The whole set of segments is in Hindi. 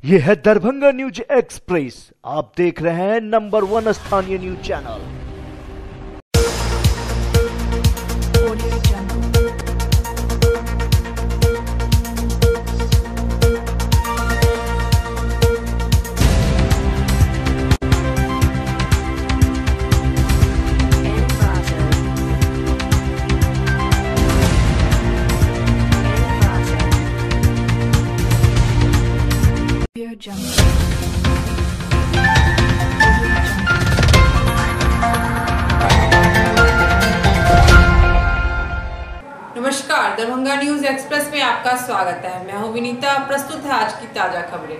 ये है दरभंगा न्यूज एक्सप्रेस। आप देख रहे हैं नंबर 1 स्थानीय न्यूज चैनल। नमस्कार, दरभंगा न्यूज एक्सप्रेस में आपका स्वागत है। मैं हूं विनीता। प्रस्तुत है आज की ताजा खबरें।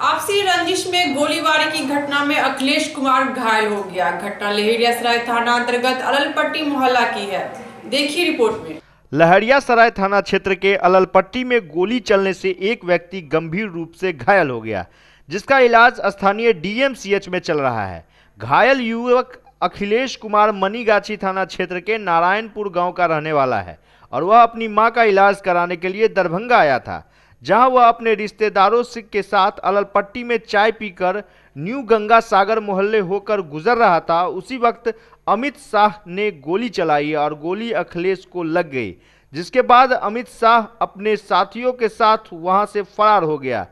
आपसी रंजिश में गोलीबारी की घटना में अखिलेश कुमार घायल हो गया। घटना लहरियासराय थाना अंतर्गत अललपट्टी मोहल्ला की है। देखिए रिपोर्ट में। लहरियासराय थाना क्षेत्र के अललपट्टी में गोली चलने से एक व्यक्ति गंभीर रूप से घायल हो गया, जिसका इलाज स्थानीय डीएमसीएच में चल रहा है। घायल युवक अखिलेश कुमार मनीगाछी थाना क्षेत्र के नारायणपुर गांव का रहने वाला है और वह अपनी मां का इलाज कराने के लिए दरभंगा आया था, जहां वह अपने रिश्तेदारों के साथ अललपट्टी में चाय पीकर न्यू गंगा सागर मोहल्ले होकर गुजर रहा था। उसी वक्त अमित शाह ने गोली चलाई और गोली अखिलेश को लग गई, जिसके बाद अमित शाह अपने साथियों के साथ वहां से फरार हो गया,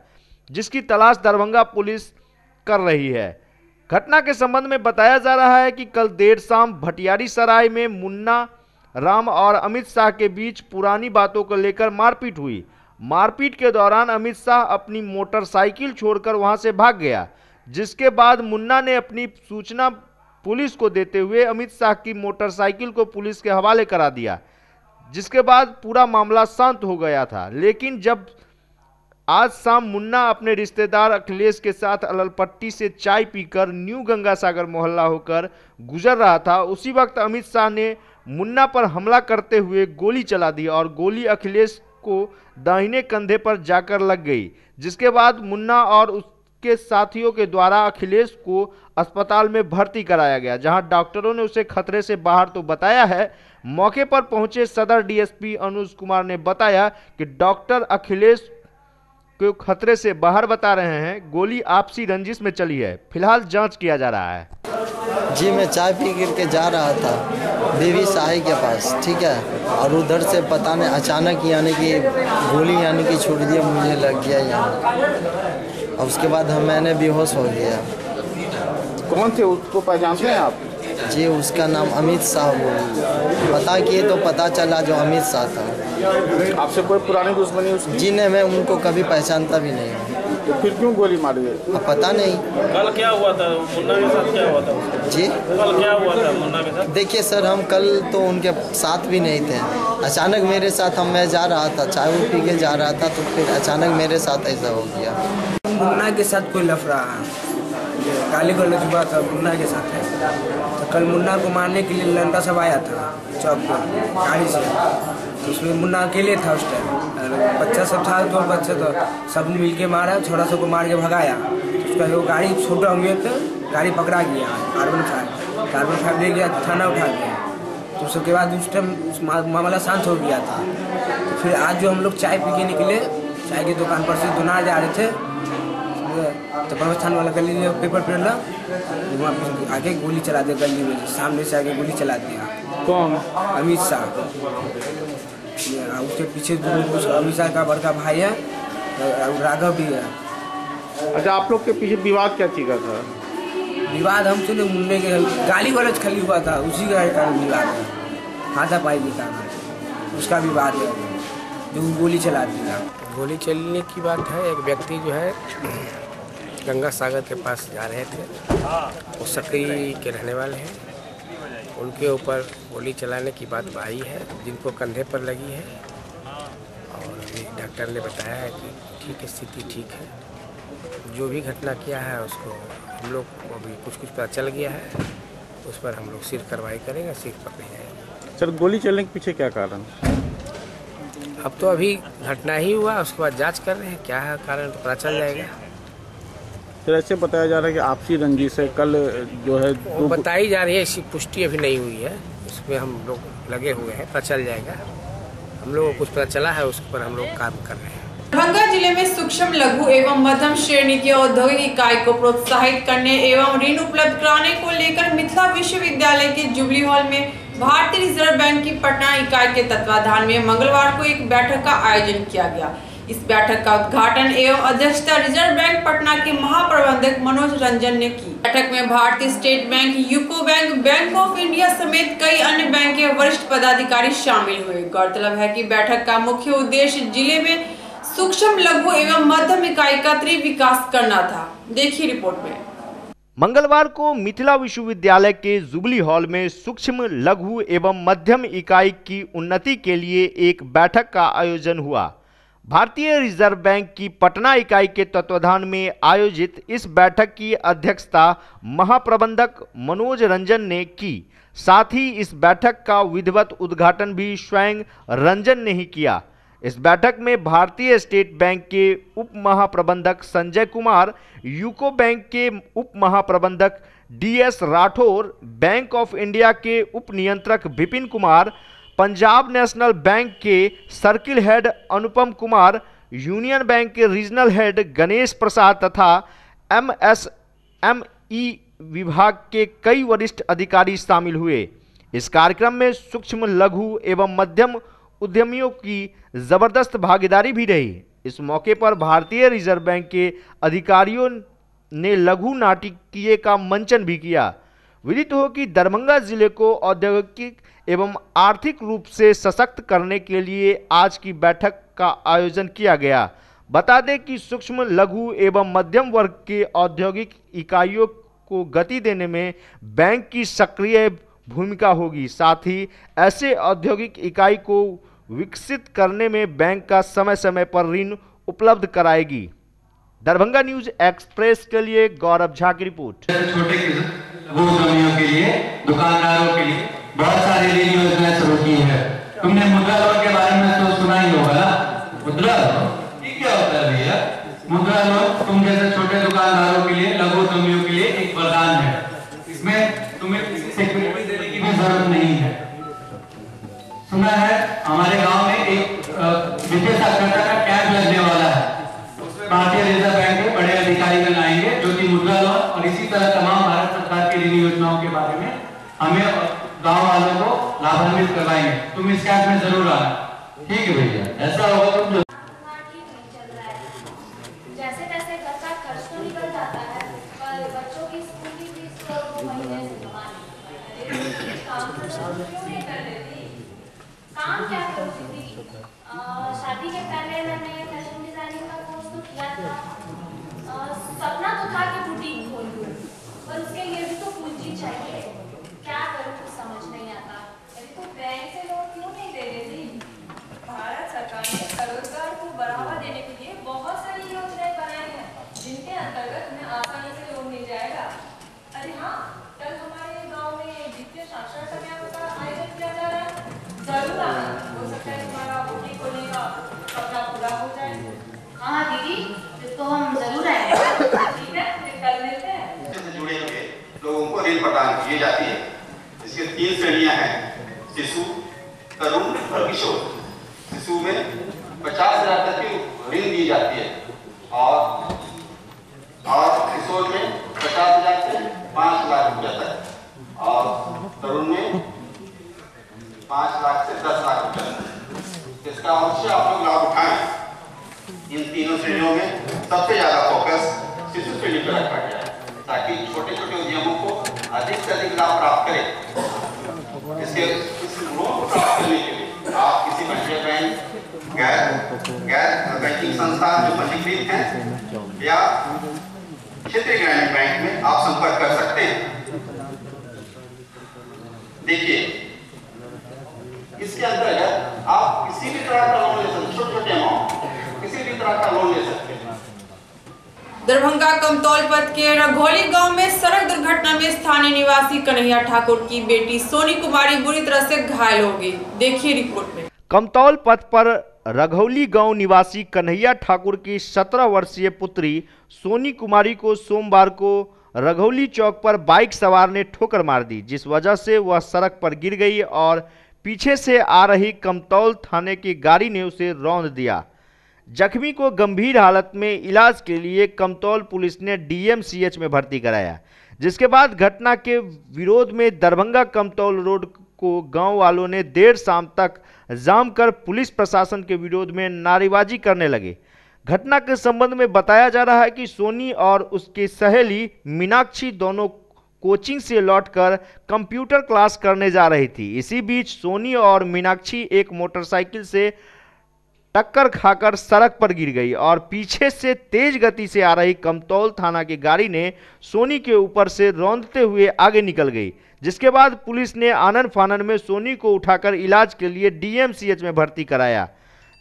जिसकी तलाश दरभंगा पुलिस कर रही है। घटना के संबंध में बताया जा रहा है कि कल देर शाम भटियारी सराय में मुन्ना राम और अमित शाह के बीच पुरानी बातों को लेकर मारपीट हुई। मारपीट के दौरान अमित शाह अपनी मोटरसाइकिल छोड़कर वहां से भाग गया, जिसके बाद मुन्ना ने अपनी सूचना पुलिस को देते हुए अमित शाह की मोटरसाइकिल को पुलिस के हवाले करा दिया, जिसके बाद पूरा मामला शांत हो गया था। लेकिन जब आज शाम मुन्ना अपने रिश्तेदार अखिलेश के साथ अललपट्टी से चाय पीकर न्यू गंगा सागर मोहल्ला होकर गुजर रहा था, उसी वक्त अमित शाह ने मुन्ना पर हमला करते हुए गोली चला दी और गोली अखिलेश को दाहिने कंधे पर जाकर लग गई, जिसके बाद मुन्ना और उसके साथियों के द्वारा अखिलेश को अस्पताल में भर्ती कराया गया, जहां डॉक्टरों ने उसे खतरे से बाहर तो बताया है। मौके पर पहुंचे सदर डीएसपी अनुज कुमार ने बताया कि डॉक्टर अखिलेश को खतरे से बाहर बता रहे हैं। गोली आपसी रंजिश में चली है, फिलहाल जांच किया जा रहा है। जी, मैं चाय पी करके जा रहा था देवी साही के पास, ठीक है, और उधर से पता नहीं अचानक यानी कि गोली यानी कि छूट दिया, मुझे लग गया यहाँ, और उसके बाद मैंने बेहोश हो गया। कौन थे, उसको पहचानते हैं आप? जी, उसका नाम अमित शाह पता किए तो पता चला जो अमित शाह था। आपसे कोई पुरानी दुश्मनी उसकी? जी नहीं, मैं उनको कभी पहचानता भी नहीं हूँ। तो फिर क्यों गोली मारी है? पता नहीं। कल क्या हुआ था मुन्ना के साथ? क्या हुआ था जी? कल क्या हुआ था मुन्ना के साथ? देखिए सर, हम कल तो उनके साथ भी नहीं थे। अचानक मेरे साथ मैं जा रहा था, चाय वो पी के जा रहा था, तो फिर अचानक मेरे साथ ऐसा हो गया। मुन्ना के साथ कोई लफड़ा काली को लजुबा था, मुन्ना के साथ है। तो कल मुन्ना को मारने के लिए लंडा सब आया था चौक पर गाड़ी से, तो उसमें मुन्ना अकेले था उस टाइम, बच्चा सब था, 2 बच्चे तो सब मिल के मारा, छोटा सा को मार के भगाया। तो उसका वो गाड़ी छोटा हुए तो गाड़ी पकड़ा गया, कार्बन 5 ले गया, थाना उठा गया। तो उसके बाद उस टाइम मामला शांत हो गया था। तो फिर आज जो हम लोग चाय पी के निकले, चाय की दुकान पर से दोनार जा रहे थे, तो प्रवस्थान वाला गली में पेपर पेरला, वहाँ आगे गोली चला दिया, गली में सामने से आगे गोली चला दिया। कौन? अमित शाह। उसके पीछे अमित शाह का बड़का भाई है, राघव भी है। अच्छा, आप लोग के पीछे विवाद क्या चीज का था? विवाद हमसे तो मुन्ने के गाली गलौज खाली हुआ था, उसी का कारण विवाद है, हाथापाई के कारण उसका विवाद है, जो गोली चला दिया। गोली चलने की बात है। एक व्यक्ति जो है गंगा सागर के पास जा रहे थे, वो सकरी के रहने वाले हैं, उनके ऊपर गोली चलाने की बात आई है, जिनको कंधे पर लगी है, और अभी डॉक्टर ने बताया है कि ठीक है, स्थिति ठीक है। जो भी घटना किया है उसको हम लोग को अभी कुछ पता चल गया है, उस पर हम लोग सिर कार्रवाई करेंगे, सिर पकड़े जाएंगे। सर, गोली चलने के पीछे क्या कारण? अब तो अभी घटना ही हुआ, उसके बाद जांच कर रहे हैं, क्या है कारण तो पता चल जाएगा। सर, ऐसे बताया जा रहा है कि आपसी रंजिश है, कल जो है वो बताई जा रही है, इसकी पुष्टि अभी नहीं हुई है, उसमें हम लोग लगे हुए हैं, पता चल जाएगा। हम लोग को कुछ पता चला है, उस पर हम लोग काम कर रहे हैं। दरभंगा जिले में सूक्ष्म लघु एवं मध्यम श्रेणी की औद्योगिक इकाई को प्रोत्साहित करने एवं ऋण उपलब्ध कराने को लेकर मिथिला विश्वविद्यालय के जुबली हॉल में भारतीय रिजर्व बैंक की पटना इकाई के तत्वाधान में मंगलवार को एक बैठक का आयोजन किया गया। इस बैठक का उद्घाटन एवं अध्यक्षता रिजर्व बैंक पटना के महाप्रबंधक मनोज रंजन ने की। बैठक में भारतीय state bank, UCO bank, bank of India समेत कई अन्य बैंक के वरिष्ठ पदाधिकारी शामिल हुए। गौरतलब है कि बैठक का मुख्य उद्देश्य जिले में सूक्ष्म लघु एवं मध्यम इकाई का त्रिव विकास करना था। देखिए रिपोर्ट में। मंगलवार को मिथिला विश्वविद्यालय के जुबली हॉल में सूक्ष्म लघु एवं मध्यम इकाई की उन्नति के लिए एक बैठक का आयोजन हुआ। भारतीय रिजर्व बैंक की पटना इकाई के तत्वाधान में आयोजित इस बैठक की अध्यक्षता महाप्रबंधक मनोज रंजन ने की। साथ ही इस बैठक का विधिवत उद्घाटन भी स्वयं रंजन ने ही किया। इस बैठक में भारतीय स्टेट बैंक के उप महाप्रबंधक संजय कुमार, यूको बैंक के उप महाप्रबंधक DS Rathore, bank of India के उप नियंत्रक विपिन कुमार, पंजाब नेशनल बैंक के circle head Anupam Kumar, union bank के रीजनल हेड गणेश प्रसाद तथा MSME विभाग के कई वरिष्ठ अधिकारी शामिल हुए। इस कार्यक्रम में सूक्ष्म लघु एवं मध्यम उद्यमियों की जबरदस्त भागीदारी भी रही। इस मौके पर भारतीय रिजर्व बैंक के अधिकारियों ने लघु नाटकीय का मंचन भी किया। विदित हो कि दरभंगा जिले को औद्योगिक एवं आर्थिक रूप से सशक्त करने के लिए आज की बैठक का आयोजन किया गया। बता दें कि सूक्ष्म लघु एवं मध्यम वर्ग के औद्योगिक इकाइयों को गति देने में बैंक की सक्रिय भूमिका होगी। साथ ही ऐसे औद्योगिक इकाई को विकसित करने में बैंक का समय समय पर ऋण उपलब्ध कराएगी। दरभंगा न्यूज एक्सप्रेस के लिए गौरव झा की रिपोर्ट। छोटे उद्यमियों के लिए, दुकानदारों के लिए बहुत सारी ऋण योजनाएं शुरू की है। तुमने मुद्रा लोन के बारे में तो सुना ही होगा ना। मुद्रा लोन ये क्या होता है भैया? मुद्रा लोन तुम जैसे छोटे दुकानदारों के लिए, लघु उद्यमियों के लिए एक वरदान है। इसमें तुम्हें किसी सिक्योरिटी देने की भी जरूरत नहीं है। सुना है हमारे गांव में एक वित्तीय साक्षरता का कैंप लगने वाला है। उसमें भारतीय रिजर्व बैंक के बड़े अधिकारी गण आएंगे जो कि मुद्रा लोन और इसी तरह तमाम भारत सरकार की ऋण योजनाओं के बारे में हमें गांव वालों को लाभान्वित करवाएंगे। तुम इस कैंप में जरूर आना। ठीक है भैया, ऐसा होगा तुम जैसे तैसे घर का खर्च तो निकल जाता है, पर बच्चों की स्कूल की फीस तो 2 महीने से जमा नहीं। काम तो क्यों नहीं कर देती? काम क्या करूँ दीदी? शादी के पहले मैंने फैशन डिजाइनिंग का कोर्स तो किया था। सपना तो था कि बुटीक खोल लूँ, पर उसके लिए भी तो पूंजी चाहिए। क्या करूँ कुछ समझ नहीं आता। अरे तो बैंक से लोन क्यों नहीं दे रही? भारत सरकार ने स्वरोजगार को बढ़ावा देने के लिए बहुत सारी योजनाएं बनाई हैं, जिनके अंतर्गत हमें आसानी से लोन मिल जाएगा। अरे हाँ, कल हमारे गांव में वित्तीय साक्षरता कैंप का आयोजन किया जा रहा है। जरूर आना, हो सकता है तुम्हारा बुटीक खोलने का सपना पूरा हो जाए। हाँ दीदी, तो हम जरूर आएंगे। ठीक है, फिर कल मिलते हैं। इससे जुड़े हुए लोगों को ऋण प्रदान की जाती है। इसकी 3 श्रेणियां हैं: शिशु, तरुण और किशोर। शिशु में 50,000 तक की ऋण दी जाती है और किशोर में 50,000 से 5 लाख रुपया तक और तरुण में 5 लाख से 10 लाख रुपया तक। इसका अवश्य आप लोग लाभ उठाएं। इन तीनों श्रेणियों में सबसे ज्यादा फोकस शिशु श्रेणी पर रखा गया है ताकि छोटे छोटे उद्यमों को अधिक से अधिक लाभ प्राप्त करें। इस लोन को प्राप्त करने के लिए आप किसी वाणिज्य बैंक, गैर बैंकिंग संस्थान जो पंजीकृत हैं या क्षेत्रीय ग्रामीण बैंक में आप संपर्क कर सकते हैं। देखिए, इसके अंतर्गत आप किसी भी तरह का लोन ले सकते हैं। छोटे अमाउंट किसी भी तरह का लोन ले सकते हैं। दरभंगा कमतौल पथ के रघौली गांव में सड़क दुर्घटना में स्थानीय निवासी कन्हैया ठाकुर की बेटी सोनी कुमारी बुरी तरह से घायल हो गई। देखिए रिपोर्ट में। कमतौल पथ पर रघौली गांव निवासी कन्हैया ठाकुर की 17 वर्षीय पुत्री सोनी कुमारी को सोमवार को रघौली चौक पर बाइक सवार ने ठोकर मार दी, जिस वजह से वह सड़क पर गिर गई और पीछे से आ रही कमतौल थाने की गाड़ी ने उसे रौंद दिया, जख्मी को गंभीर हालत में इलाज के लिए कमतौल पुलिस ने डीएमसीएच में भर्ती कराया, जिसके बाद घटना के विरोध में दरभंगा कमतौल रोड को गांव वालों ने देर शाम तक जाम कर पुलिस प्रशासन के विरोध में नारेबाजी करने लगे। घटना के संबंध में बताया जा रहा है कि सोनी और उसकी सहेली मीनाक्षी दोनों कोचिंग से लौटकर कंप्यूटर क्लास करने जा रही थी। इसी बीच सोनी और मीनाक्षी एक मोटरसाइकिल से टक्कर खाकर सड़क पर गिर गई और पीछे से तेज गति से आ रही कमतौल थाना की गाड़ी ने सोनी के ऊपर से रौंदते हुए आगे निकल गई, जिसके बाद पुलिस ने आनन फानन में सोनी को उठाकर इलाज के लिए डीएमसीएच में भर्ती कराया,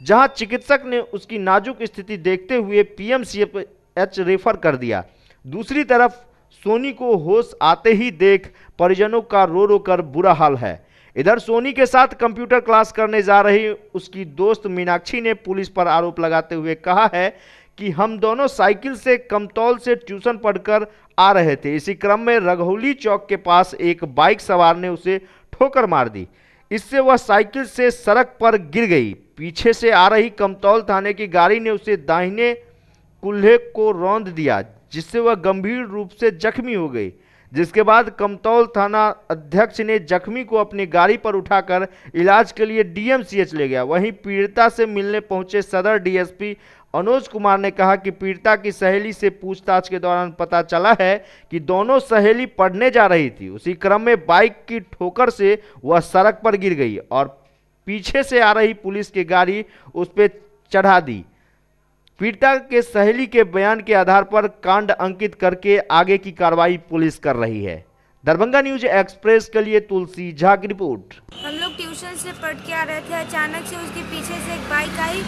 जहां चिकित्सक ने उसकी नाजुक स्थिति देखते हुए पीएमसीएच रेफर कर दिया। दूसरी तरफ सोनी को होश आते ही देख परिजनों का रो रो कर बुरा हाल है। इधर सोनी के साथ कंप्यूटर क्लास करने जा रही उसकी दोस्त मीनाक्षी ने पुलिस पर आरोप लगाते हुए कहा है कि हम दोनों साइकिल से कमतौल से ट्यूशन पढ़कर आ रहे थे। इसी क्रम में रघौली चौक के पास एक बाइक सवार ने उसे ठोकर मार दी। इससे वह साइकिल से सड़क पर गिर गई। पीछे से आ रही कमतौल थाने की गाड़ी ने उसे दाहिने कुल्हे को रौंद दिया, जिससे वह गंभीर रूप से जख्मी हो गई, जिसके बाद कमतौल थाना अध्यक्ष ने जख्मी को अपनी गाड़ी पर उठाकर इलाज के लिए डीएमसीएच ले गया। वहीं पीड़िता से मिलने पहुंचे सदर डीएसपी अनुज कुमार ने कहा कि पीड़िता की सहेली से पूछताछ के दौरान पता चला है कि दोनों सहेली पढ़ने जा रही थी। उसी क्रम में बाइक की ठोकर से वह सड़क पर गिर गई और पीछे से आ रही पुलिस की गाड़ी उस पर चढ़ा दी। पीड़िता के सहेली के बयान के आधार पर कांड अंकित करके आगे की कार्रवाई पुलिस कर रही है। दरभंगा न्यूज एक्सप्रेस के लिए तुलसी झा की रिपोर्ट। हम लोग ट्यूशन से पढ़ के आ रहे थे, अचानक से उसके पीछे से एक बाइक आई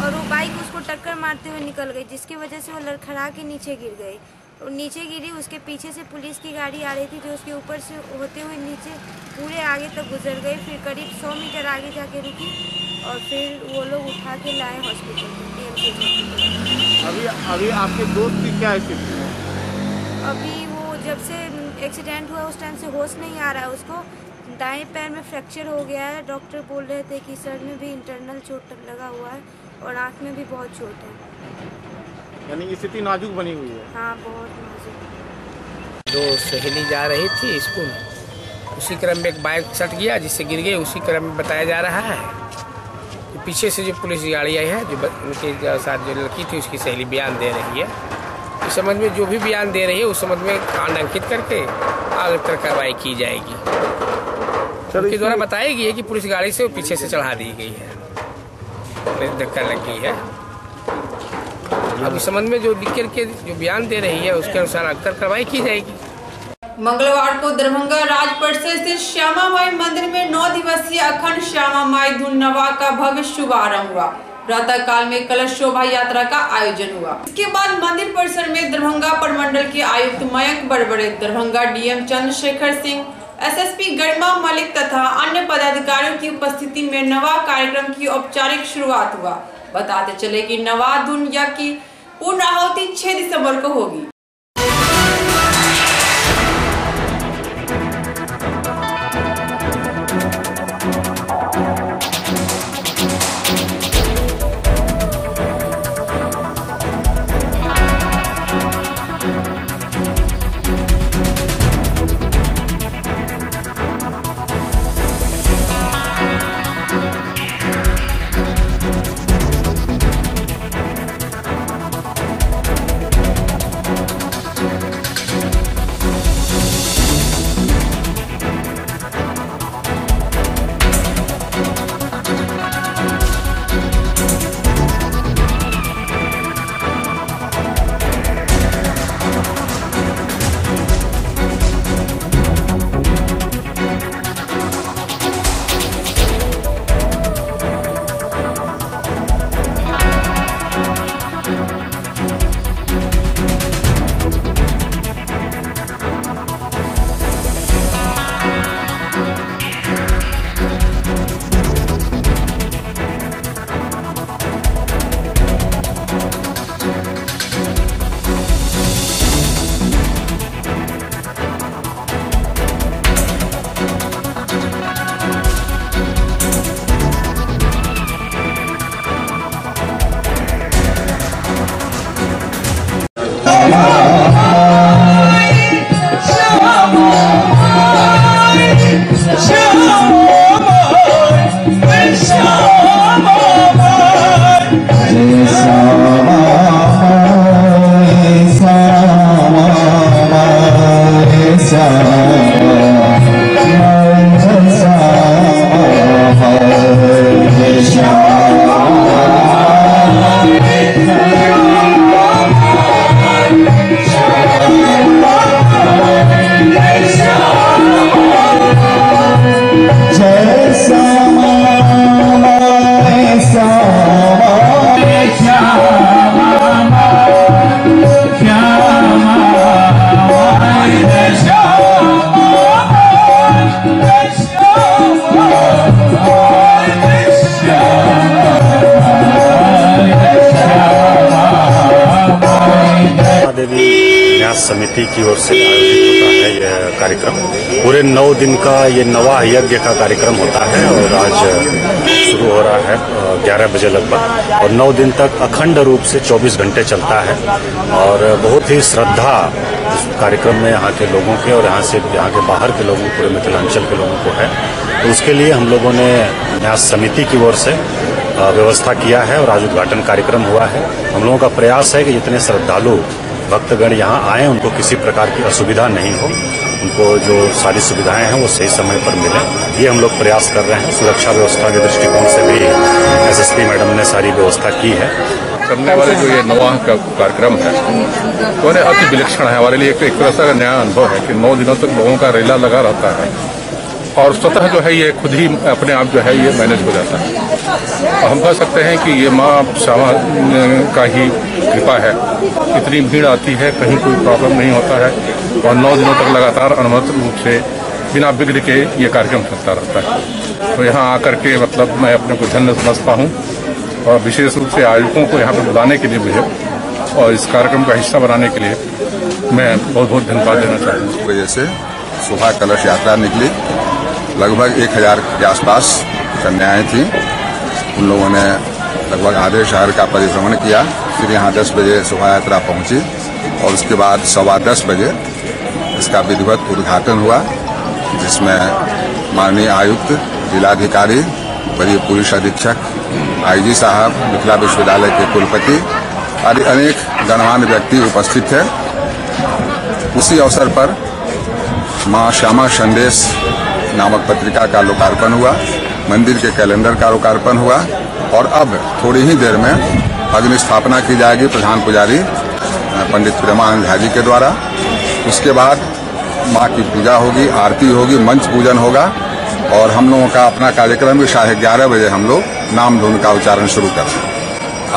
और वो बाइक उसको टक्कर मारते हुए निकल गई, जिसकी वजह से वो लड़खड़ा के नीचे गिर गई और नीचे गिरी। उसके पीछे से पुलिस की गाड़ी आ रही थी जो उसके ऊपर से होते हुए नीचे पूरे आगे तक गुजर गई। फिर करीब 100 मीटर आगे जाके रुकी और फिर वो लोग उठा के लाए हॉस्पिटल। अभी आपके दोस्त की क्या स्थिति है? अभी वो जब से एक्सीडेंट हुआ उस टाइम से होश नहीं आ रहा है उसको। दाएं पैर में फ्रैक्चर हो गया है। डॉक्टर बोल रहे थे कि सर में भी इंटरनल चोट लगा हुआ है और आँख में भी बहुत चोट है। यानी स्थिति नाजुक बनी हुई है। हाँ, बहुत नाजुक। दो सहेली जा रही थी स्कूल, उसी क्रम में एक बाइक सट गया जिससे गिर गई। उसी क्रम में बताया जा रहा है कि पीछे से जो पुलिस गाड़ी आई है, जो उनके साथ जो लड़की थी उसकी सहेली बयान दे रही है। इस संबंध में जो भी बयान दे रही है उस संबंध में कांड अंकित करके आगे तक कार्रवाई की जाएगी। उनके द्वारा बताया गया है कि पुलिस गाड़ी से पीछे से चढ़ा दी गई है, धक्का लग गई है। अब इस संबंध में जो लिख करके जो बयान दे रही है उसके अनुसार आगे तक कार्रवाई की जाएगी। मंगलवार को दरभंगा राज परिसर स्थित श्यामा माई मंदिर में 9 दिवसीय अखंड श्यामा माई धुन नवा का भव्य शुभारंभ हुआ। प्रातः काल में कलश शोभा यात्रा का आयोजन हुआ। इसके बाद मंदिर परिसर में दरभंगा प्रमंडल के आयुक्त मयंक बरबड़े, दरभंगा डीएम चंद्रशेखर सिंह, एसएसपी गरिमा मलिक तथा अन्य पदाधिकारियों की उपस्थिति में नवा कार्यक्रम की औपचारिक शुरुआत हुआ। बताते चले कि नवा धुन यज्ञ की पूर्ण आहुति 6 दिसंबर को होगी। देवी न्यास समिति की ओर से आयोजित होता है यह कार्यक्रम। पूरे 9 दिन का ये नवा यज्ञ का कार्यक्रम होता है और आज शुरू हो रहा है 11 बजे लगभग और 9 दिन तक अखंड रूप से 24 घंटे चलता है और बहुत ही श्रद्धा इस कार्यक्रम में यहाँ के लोगों के और यहाँ के बाहर के लोगों, पूरे मिथिलांचल के लोगों को है। तो उसके लिए हम लोगों ने न्यास समिति की ओर से व्यवस्था किया है और आज उद्घाटन कार्यक्रम हुआ है। हम लोगों का प्रयास है कि जितने श्रद्धालु भक्तगण यहाँ आए उनको किसी प्रकार की असुविधा नहीं हो, उनको जो सारी सुविधाएं हैं वो सही समय पर मिले, ये हम लोग प्रयास कर रहे हैं। सुरक्षा व्यवस्था के दृष्टिकोण से भी एसएसपी मैडम ने सारी व्यवस्था की है। करने वाले जो ये नवा का कार्यक्रम है तो अति विलक्षण है हमारे लिए, एक तरह से नया अनुभव है कि 9 दिनों तक लोगों का रेला लगा रहता है और स्वतः जो है ये खुद ही अपने आप जो है ये मैनेज हो जाता है। हम कह सकते हैं कि ये माँ श्यामा का ही कृपा है, इतनी भीड़ आती है, कहीं कोई प्रॉब्लम नहीं होता है और 9 दिनों तक लगातार अनवरत रूप से बिना बिगड़ के ये कार्यक्रम चलता रहता है। तो यहाँ आकर के मतलब मैं अपने को धन्य समझता हूँ और विशेष रूप से आयोजकों को यहाँ पर बुलाने के लिए मुझे और इस कार्यक्रम का हिस्सा बनाने के लिए मैं बहुत बहुत धन्यवाद देना चाहता हूँ। इस वजह से सुबह कलश यात्रा निकली, लगभग 1000 के आसपास कन्याएं थीं। उन लोगों ने लगभग आधे शहर का परिभ्रमण किया, फिर यहाँ 10 बजे शोभा यात्रा पहुंची और उसके बाद 10:15 बजे इसका विधिवत उद्घाटन हुआ, जिसमें माननीय आयुक्त, जिलाधिकारी, वरीय पुलिस अधीक्षक, आईजी साहब, मिथिला विश्वविद्यालय के कुलपति आदि अनेक गणमान्य व्यक्ति उपस्थित थे। उसी अवसर पर मां श्यामा संदेश नामक पत्रिका का लोकार्पण हुआ, मंदिर के कैलेंडर का लोकार्पण हुआ और अब थोड़ी ही देर में अग्नि स्थापना की जाएगी प्रधान पुजारी पंडित प्रेमानंद झा जी के द्वारा। उसके बाद मां की पूजा होगी, आरती होगी, मंच पूजन होगा और हम लोगों का अपना कार्यक्रम भी 11:30 बजे हम लोग नाम धुन का उच्चारण शुरू करेंगे।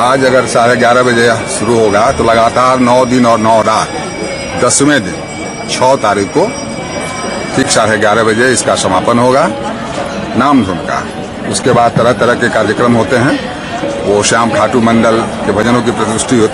आज अगर 11:30 बजे शुरू होगा तो लगातार 9 दिन और 9 रात 10वें दिन 6 तारीख को ठीक 11:30 बजे इसका समापन होगा नाम धुन का। उसके बाद तरह तरह के कार्यक्रम होते हैं, वो श्याम खाटू मंडल के भजनों की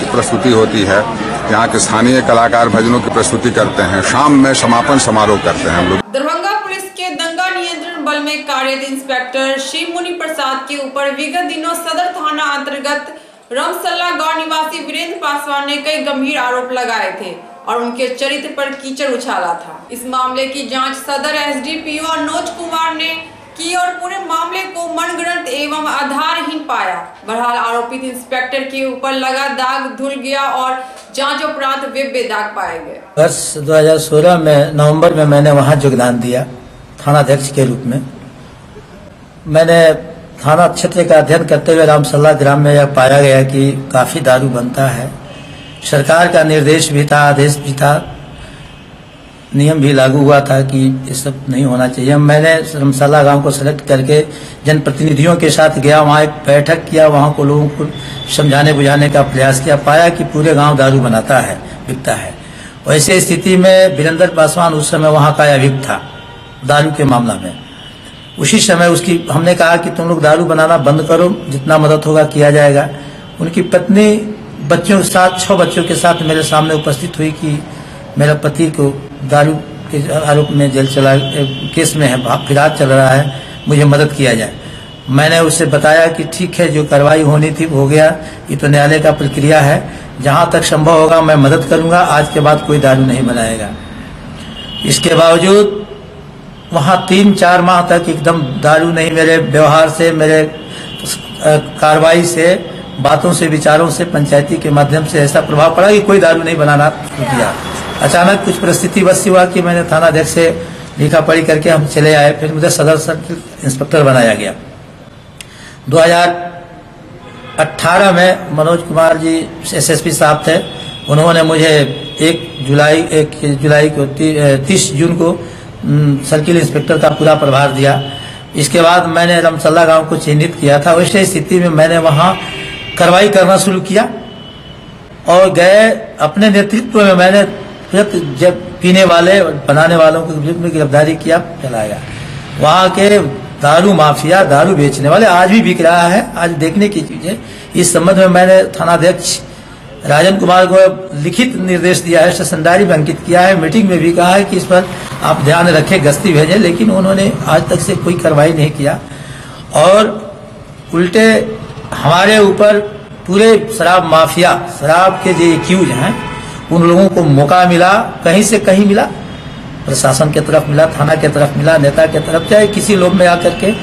प्रस्तुति होती है, यहाँ के स्थानीय कलाकार भजनों की प्रस्तुति करते हैं, शाम में समापन समारोह करते हैं हम लोग। दरभंगा पुलिस के दंगा नियंत्रण बल में कार्यरत इंस्पेक्टर शिव मुनि प्रसाद के ऊपर विगत दिनों सदर थाना अंतर्गत रमसल्ला गांव निवासी वीरेंद्र पासवान ने कई गंभीर आरोप लगाए थे और उनके चरित्र पर कीचड़ उछाला था। इस मामले की जांच सदर एसडीपीओ अनुज कुमार ने की और पूरे मामले को मनगढ़ंत एवं आधारहीन पाया। बहरहाल आरोपित इंस्पेक्टर के ऊपर लगा दाग धुल गया और जांच उपरांत वे बेदाग पाए गए। वर्ष 2016 में नवंबर में मैंने वहां योगदान दिया थानाध्यक्ष के रूप में। मैंने थाना क्षेत्र का अध्ययन करते हुए रामसल्ला ग्राम में यह पाया गया कि काफी दारू बनता है। सरकार का निर्देश भी था, आदेश भी था, नियम भी लागू हुआ था कि ये सब नहीं होना चाहिए। मैंने रमसल्ला गांव को सेलेक्ट करके जनप्रतिनिधियों के साथ गया, वहाँ एक बैठक किया, वहाँ को लोगों को समझाने बुझाने का प्रयास किया। पाया कि पूरे गांव दारू बनाता है, बिकता है। वैसे स्थिति में वीरेंद्र पासवान उस समय वहाँ का अभियुक्त था दारू के मामला में। उसी समय उसकी हमने कहा कि तुम लोग दारू बनाना बंद करो, जितना मदद होगा किया जाएगा। उनकी पत्नी बच्चों के साथ 6 बच्चों के साथ मेरे सामने उपस्थित हुई कि मेरा पति को दारू के आरोप में जेल केस में है, फिलहाल चल रहा है, मुझे मदद किया जाए। मैंने उससे बताया कि ठीक है, जो कार्रवाई होनी थी हो गया, ये तो न्यायालय का प्रक्रिया है, जहां तक संभव होगा मैं मदद करूंगा, आज के बाद कोई दारू नहीं बनाएगा। इसके बावजूद वहां 3-4 माह तक एकदम दारू नहीं, मेरे व्यवहार से, मेरे कार्रवाई से, बातों से, विचारों से, पंचायती के माध्यम से ऐसा प्रभाव पड़ा कि कोई दारू नहीं बनाना शुरू किया। अचानक कुछ परिस्थिति बस हुआ कि मैंने थानाध्यक्ष से लिखा पढ़ी करके हम चले आए, फिर मुझे सदर सर्किल इंस्पेक्टर बनाया गया। 2018 में मनोज कुमार जी एसएसपी साहब थे, उन्होंने मुझे 1 जुलाई को 30 जून को सर्किल इंस्पेक्टर का पूरा प्रभार दिया। इसके बाद मैंने रमसल्ला गांव को चिन्हित किया था। वैसे स्थिति में मैंने वहां कार्रवाई करना शुरू किया और गए अपने नेतृत्व में मैंने जब पीने वाले बनाने वालों को गिरफ्तारी किया, चलाया। वहां के दारू माफिया, दारू बेचने वाले आज भी बिक रहा है, आज देखने की चीज है। इस संबंध में मैंने थानाध्यक्ष राजन कुमार को लिखित निर्देश दिया है, स्टेशन डायरी में अंकित किया है, मीटिंग में भी कहा है कि इस पर आप ध्यान रखें, गश्ती भेजें, लेकिन उन्होंने आज तक से कोई कार्रवाई नहीं किया और उल्टे हमारे ऊपर पूरे शराब माफिया, शराब के जो एक्यूज हैं उन लोगों को मौका मिला, कहीं से कहीं मिला, प्रशासन के तरफ मिला, थाना के तरफ मिला, नेता के तरफ, चाहे किसी लोग में आकर के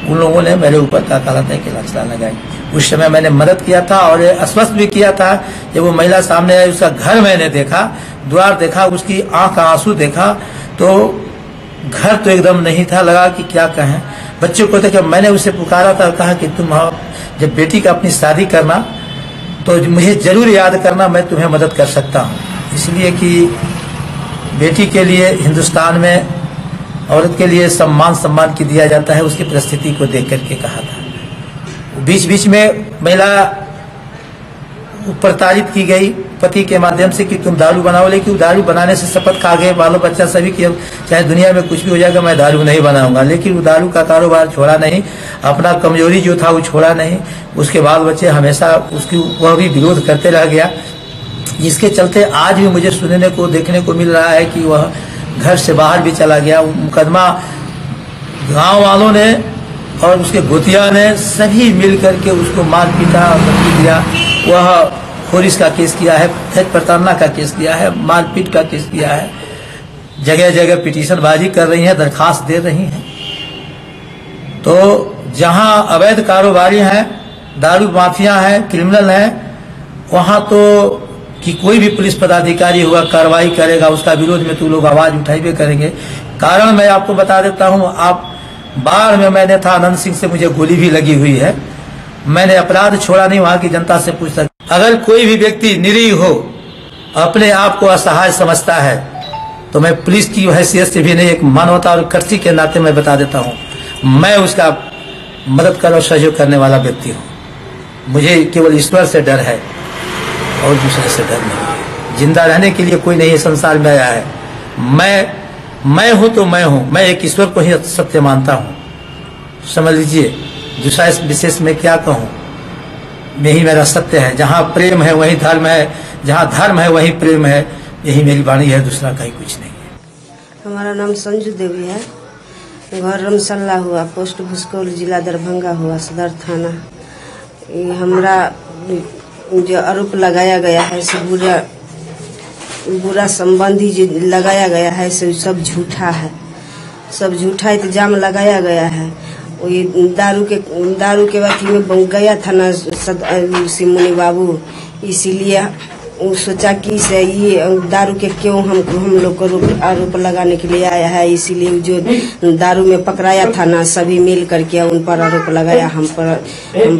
उन लोगों ने मेरे ऊपर काकालते की लाछना लगाई। उस समय मैंने मदद किया था और आश्वस्त भी किया था। जब वो महिला सामने आई, उसका घर मैंने देखा, द्वार देखा, उसकी आंख का आंसू देखा, तो घर तो एकदम नहीं था, लगा कि क्या कहें। बच्चों को देखा, मैंने उसे पुकारा था, कहा कि तुम जब बेटी का अपनी शादी करना तो मुझे जरूर याद करना, मैं तुम्हें मदद कर सकता हूँ। इसलिए कि बेटी के लिए हिंदुस्तान में औरत के लिए सम्मान की दिया जाता है, उसकी परिस्थिति को देख करके कहा था। बीच बीच में महिला प्रताड़ित की गई पति के माध्यम से कि तुम दारू बनाओ, लेकिन दारू बनाने से शपथ खा गए बालों बच्चा सभी की, चाहे दुनिया में कुछ भी हो जाएगा मैं दारू नहीं बनाऊंगा, लेकिन वो दारू का कारोबार छोड़ा नहीं, अपना कमजोरी जो था वो छोड़ा नहीं। उसके बाल बच्चे हमेशा उसकी वह भी विरोध करते रह गया, जिसके चलते आज भी मुझे सुनने को देखने को मिल रहा है कि वह घर से बाहर भी चला गया। मुकदमा गांव वालों ने और उसके गोतिया ने सभी मिल करके उसको मार पीटा और धमकी दिया। वह खोरिश का केस किया है, दहेज प्रताड़ना का केस किया है, मारपीट का केस किया है, जगह जगह पिटीशनबाजी कर रही हैं, दरखास्त दे रही हैं। तो जहां अवैध कारोबारी हैं, दारू माफिया हैं, क्रिमिनल हैं, वहां तो कि कोई भी पुलिस पदाधिकारी हुआ कार्रवाई करेगा, उसका विरोध में तो लोग आवाज उठाइबे करेंगे। कारण मैं आपको बता देता हूं, आप बाढ़ में मैंने था, आनंद सिंह से मुझे गोली भी लगी हुई है, मैंने अपराध छोड़ा नहीं, वहां की जनता से पूछ सकते। अगर कोई भी व्यक्ति निरीह हो, अपने आप को असहाय समझता है, तो मैं पुलिस की हैसियत से भी नहीं, एक मानवता और कर्तव्य के नाते मैं बता देता हूं, मैं उसका मदद कर और सहयोग करने वाला व्यक्ति हूं। मुझे केवल ईश्वर से डर है और दूसरे से डर नहीं है। जिंदा रहने के लिए कोई नहीं है संसार में आया है। मैं हूं तो मैं हूं, मैं एक ईश्वर को ही सत्य मानता हूं, समझ लीजिए। दूसरा इस विशेष में क्या कहूं, यही मेरा सत्य है। जहां प्रेम है वहीं धर्म है, जहां धर्म है वहीं प्रेम है, यही मेरी वाणी है, दूसरा कहीं कुछ नहीं है। हमारा नाम संजू देवी है, घर रमसल्ला हुआ, पोस्ट भुसकोल, जिला दरभंगा हुआ, सदर थाना। हमरा जो आरोप लगाया गया है से बुरा संबंधी जो लगाया गया है से सब झूठा है, सब झूठा इल्जाम लगाया गया है। वो ये दारू के बात में गया था ना सिमुनी बाबू, इसीलिए वो सोचा कि से ये दारू के क्यों हम लोग को आरोप लगाने के लिए आया है, इसीलिए जो दारू में पकड़ाया था ना सभी मिल करके उन पर आरोप लगाया, हम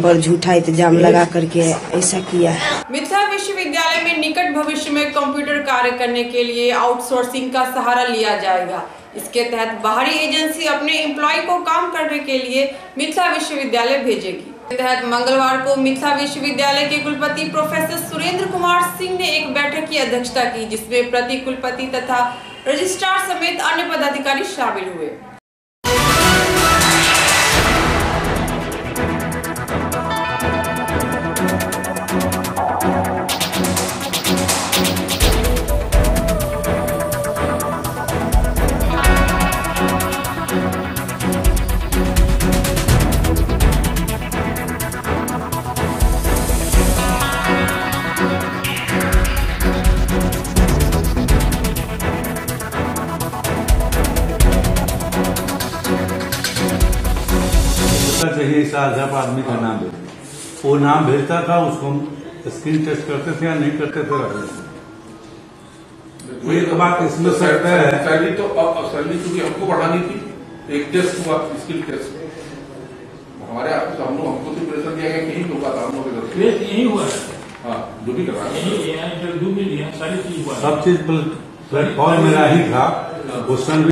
पर झूठा इल्जाम लगा करके ऐसा किया है। मिथिला विश्वविद्यालय में निकट भविष्य में कंप्यूटर कार्य करने के लिए आउटसोर्सिंग का सहारा लिया जाएगा। इसके तहत बाहरी एजेंसी अपने एम्प्लॉय को काम करने के लिए मिथिला विश्वविद्यालय भेजेगी। इसके तहत मंगलवार को मिथिला विश्वविद्यालय के कुलपति प्रोफेसर सुरेंद्र कुमार सिंह ने एक बैठक की अध्यक्षता की, जिसमें प्रति कुलपति तथा रजिस्ट्रार समेत अन्य पदाधिकारी शामिल हुए। चाहिए इस आधार पर आदमी का नाम भेज, वो नाम भेजता था, उसको स्क्रीन टेस्ट करते थे या नहीं करते थे, रख लेते। एक बात इसमें सकता है, सैलरी तो अब सैलरी क्योंकि हमको बढ़ानी थी, एक टेस्ट हुआ, स्किल टेस्ट हमारे आपको हमको तो प्रेशर दिया गया, कहीं होगा था, हम लोग यही हुआ है। हाँ, जो भी करा इंटरव्यू में दिया, सारी चीज हुआ, सब चीज प्लेटफॉर्म मेरा ही था, क्वेश्चन भी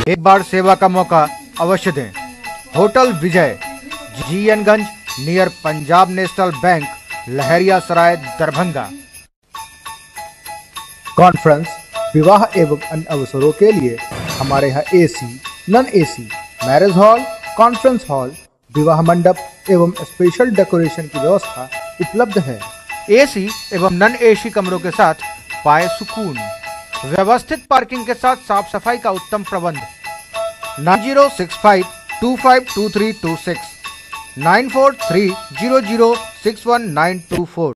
एक बार सेवा का मौका अवश्य दें। होटल विजय, GN गंज, नियर पंजाब नेशनल बैंक, लहरिया सराय, दरभंगा। कॉन्फ्रेंस, विवाह एवं अन्य अवसरों के लिए हमारे यहाँ AC, non AC, marriage hall, conference hall, विवाह मंडप एवं स्पेशल डेकोरेशन की व्यवस्था उपलब्ध है। AC एवं नॉन AC कमरों के साथ पाए सुकून। व्यवस्थित पार्किंग के साथ साफ सफाई का उत्तम प्रबंध। 9065252326, 9430061924।